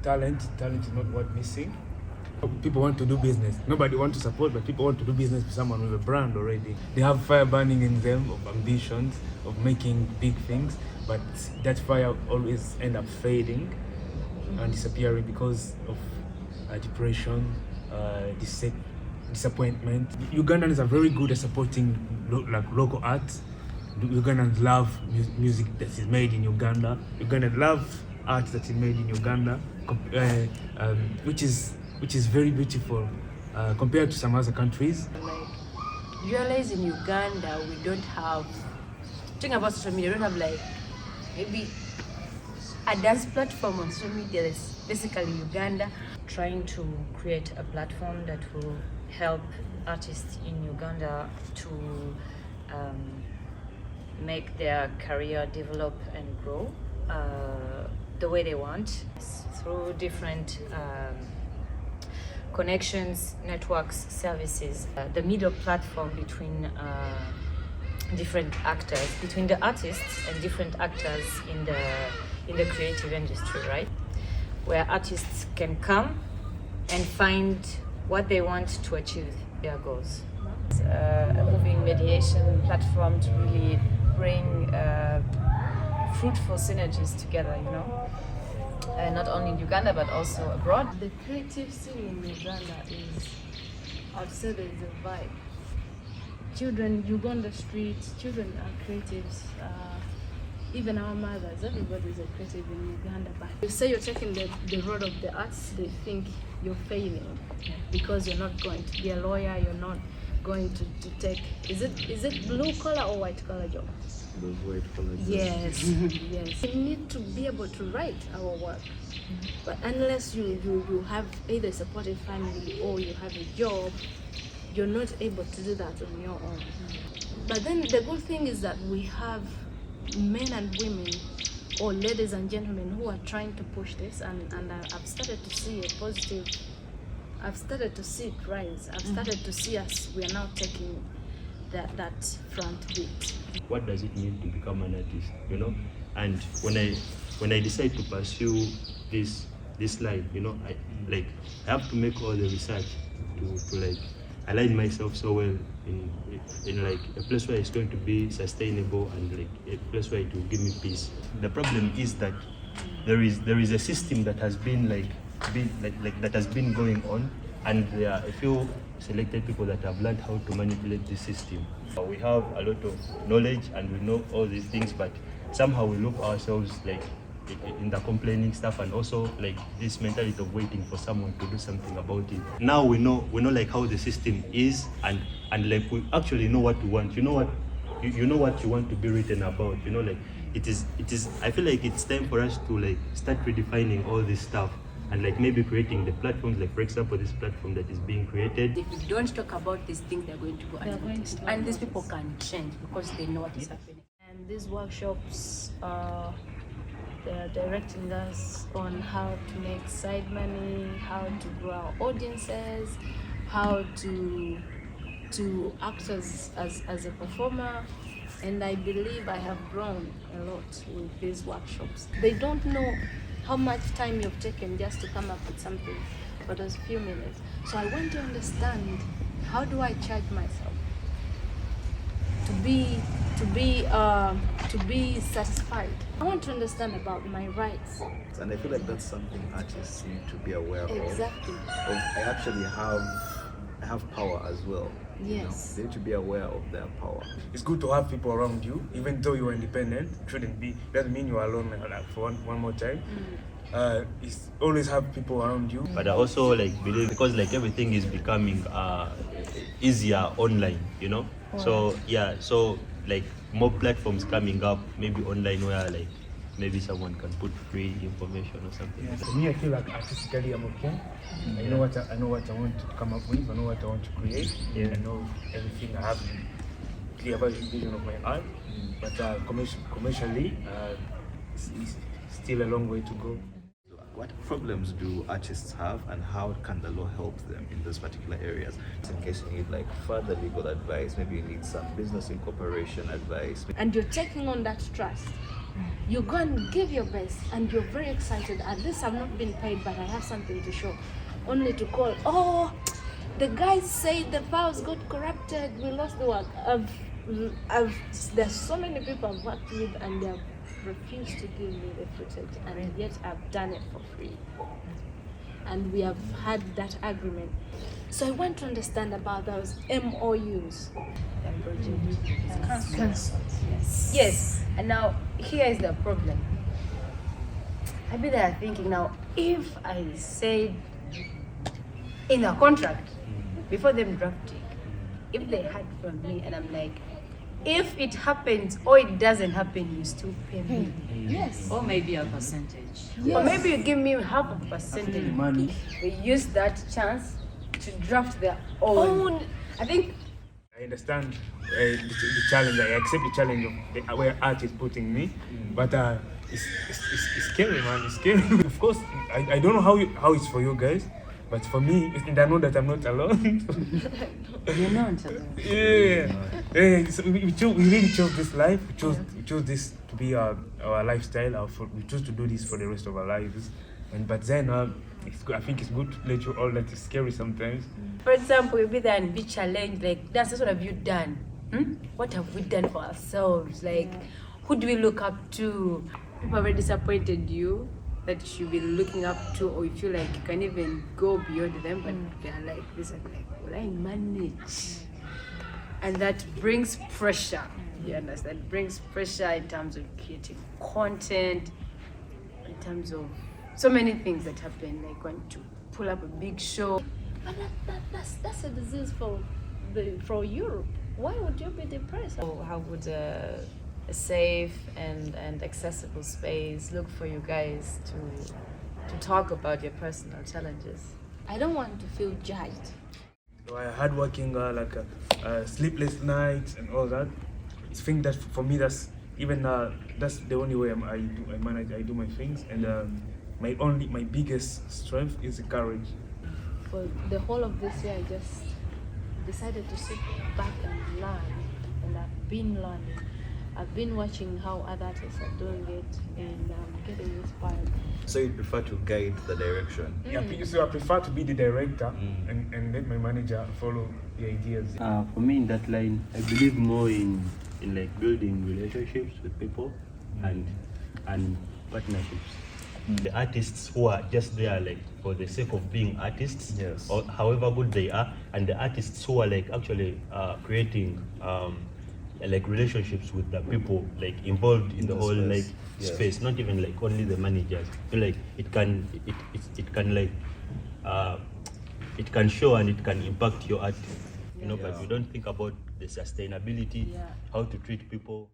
talent is not what missing. People want to do business. Nobody wants to support, but people want to do business with someone with a brand already. They have fire burning in them of ambitions, of making big things, but that fire always end up fading and disappearing because of depression, disappointment. Ugandans are very good at supporting local art. Ugandans love music that is made in Uganda. Ugandans love art that is made in Uganda, which is very beautiful compared to some other countries. Like, realize in Uganda we don't have, talking about social media, we don't have like maybe a dance platform on social media. That's basically Uganda. Trying to create a platform that will help artists in Uganda to make their career develop and grow the way they want through different connections, networks, services. The middle platform between different actors, between the artists and different actors in the creative industry, right? Where artists can come and find what they want to achieve their goals. It's a moving mediation platform to really bring fruitful synergies together, you know, not only in Uganda but also abroad. The creative scene in Uganda is, I'd say there is a vibe. Children, Uganda streets, children are creatives. Even our mothers, everybody's a creative in Uganda. But you say you're taking the road of the arts, they think you're failing because you're not going to be a lawyer, you're not going to take, is it blue collar or white collar job? Those white collar jobs. Yes, yes. We need to be able to write our work. But unless you have either a supportive family or you have a job, you're not able to do that on your own. But then the good thing is that we have men and women, or ladies and gentlemen, who are trying to push this, and I've started to see a positive, I've started to see it rise. I've started to see us, we are now taking that front beat. What does it mean to become an artist, you know? And when I decide to pursue this line, you know, I have to make all the research to like align myself so well in like a place where it's going to be sustainable and like a place where it will give me peace. The problem is that there is a system that has been that has been going on, and there are a few selected people that have learned how to manipulate this system. We have a lot of knowledge and we know all these things, but somehow we look ourselves like in the complaining stuff, and also like this mentality of waiting for someone to do something about it. Now we know like how the system is, and like we actually know what we want. You know what you want to be written about, you know, like it is I feel like it's time for us to like start redefining all this stuff and like maybe creating the platforms, like for example this platform that is being created. If we don't talk about these things, they're going to go unnoticed, and these people can change because they know what is happening. And these workshops they're directing us on how to make side money, how to grow our audiences, how to act as a performer. And I believe I have grown a lot with these workshops. They don't know how much time you've taken just to come up with something for those few minutes. So I want to understand, how do I charge myself to be satisfied? I want to understand about my rights. And I feel like that's something artists need to be aware of. Exactly. I actually have power as well. Yes. You know, they need to be aware of their power. It's good to have people around you, even though you are independent. Doesn't mean you are alone. Like, for one more time. It's always have people around you. But I also like believe, because like everything is becoming easier online, you know. So yeah, so like more platforms coming up, maybe online, where like maybe someone can put free information or something. For me, I feel like artistically I'm okay. I know what I want to come up with. I know what I want to create. I know everything. I have clear vision of my art. But commercially, it's still a long way to go. What problems do artists have, and how can the law help them in those particular areas? In case you need like further legal advice, maybe you need some business incorporation advice. And you're taking on that trust You go and give your best, and you're very excited. At least I've not been paid, but I have something to show. Only to call, oh, the guys say the files got corrupted, we lost the work. There's so many people I've worked with, and they have refused to give me the footage, and yet I've done it for free. And we have had that agreement. So I want to understand about those MOUs. Yes, and now here is the problem. I'd be there thinking now, if I said in a contract before them drafting, if they had from me and I'm like, if it happens or it doesn't happen, you still pay me. Yes. Or maybe a percentage. Or maybe you give me half a percentage. Money. They use that chance to draft their own. I think I understand the challenge. I accept the challenge of where art is putting me, but it's scary, man. It's scary. Of course, I don't know how it's for you guys, but for me, I know that I'm not alone. you're not alone. Yeah. So we really chose this life. We chose this to be our lifestyle. We chose to do this for the rest of our lives. But then I think it's good to let you all that is scary sometimes. For example, you'll be there and be challenged, like, that's what have you done? What have we done for ourselves? Like, who do we look up to? People have disappointed you that you should be looking up to, or you feel like you can even go beyond them, but they're like this, and like, will I manage? And that brings pressure. You understand? It brings pressure in terms of creating content, in terms of so many things that happen, like when to pull up a big show. But that's a disease for Europe. Why would you be depressed? How would a safe and accessible space look for you guys to talk about your personal challenges? I don't want to feel judged. Hardworking, sleepless nights and all that. I think that for me, that's the only way I do my things, and my biggest strength is the courage. For the whole of this year, I just decided to sit back and learn, and I've been learning. I've been watching how other artists are doing it, and I'm getting inspired. So you prefer to guide the direction? Yeah, so I prefer to be the director and let my manager follow the ideas. For me, in that line, I believe more in like building relationships with people and partnerships. The artists who are just there like for the sake of being artists, Yes. or however good they are, and the artists who are like actually creating like relationships with the people like involved in the whole space. like Yes. space, not even like only the managers. So, like it can like it can show and it can impact your art, but you don't think about the sustainability, how to treat people.